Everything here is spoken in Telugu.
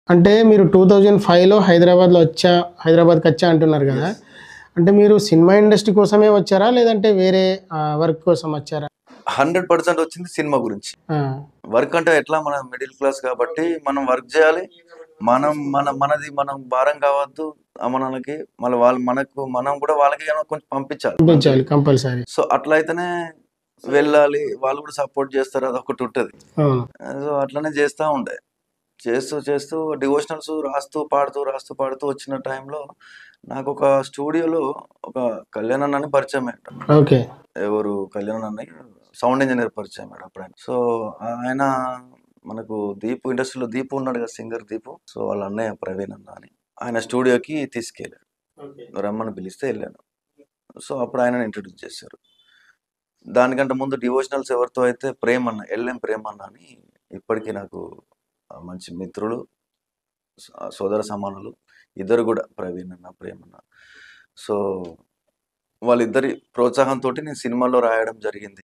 అంటే మీరు 2005లో హైదరాబాద్‌కొచ్చా అంటున్నారు గదా! యెస్. అంటే మీరు సినిమా ఇండస్ట్రీ కోసమే వచ్చారా? లేదంటే వేరే వర్క్ కోసం వచ్చారా? 100% వచ్చింది సినిమా గురించి. ఆ! వర్క్ అంటే ఎట్లా మనం మిడిల్ క్లాస్ కాబట్టి మనం వర్క్ జేయాలి. మనది మనం భారం కావద్దు అమ్మనాన్నకి. మళ్ళీ మనం కూడా వాళ్ళకి ఏమైనా కొంచెం పంపించాలి మంత్లీ. పంపించాలి కంపల్సరీ. సో, అట్లా అయితేనే వెళ్ళాలి. వాళ్ళు కూడా సపోర్ట్ చేస్తారు. అదొకటుంటది. అవును. సో, అట్లనే చేస్తా ఉండే. చేస్తూ డివోషనల్స్ రాస్తూ పాడుతూ వచ్చిన టైంలో నాకొక స్టూడియోలో ఒక కళ్యాణ్ అన్న అని పరిచయమయ్యాడు. ఓకే. ఎవరు కళ్యాణ్ అన్నయ్య సౌండ్ ఇంజినీర్ పరిచయమయ్యాడు అప్పుడాయన. సో, ఆయన మనకు ఇండస్ట్రీలో దీపు ఉన్నాడు కదా! సింగర్ దీపు. సో, వాళ్ళ అన్నయ్య ప్రవీణ్ అన్న అని. ఆయన స్టూడియోకి తీసుకెళ్ళాడు. ఓకే. రమ్మని పిలిస్తే ఎళ్ళాను. సో, అప్పుడు ఆయనని ఇంట్రొడ్యూస్ చేశారు. దానికంటే ముందు డివోషనల్స్ ఎవరితో అయితే ఎల్‌ఎం ప్రేమన్న అని ఇప్పటికి నాకు మంచి మిత్రులు, సోదర సమానులు. ఇద్దరు గూడా ప్రవీణ్ అన్న, ప్రేమన్న. సో, వాళ్ళిద్దరి ప్రోత్సాహంతోటి నేను సినిమాలో రాయడం జరిగింది.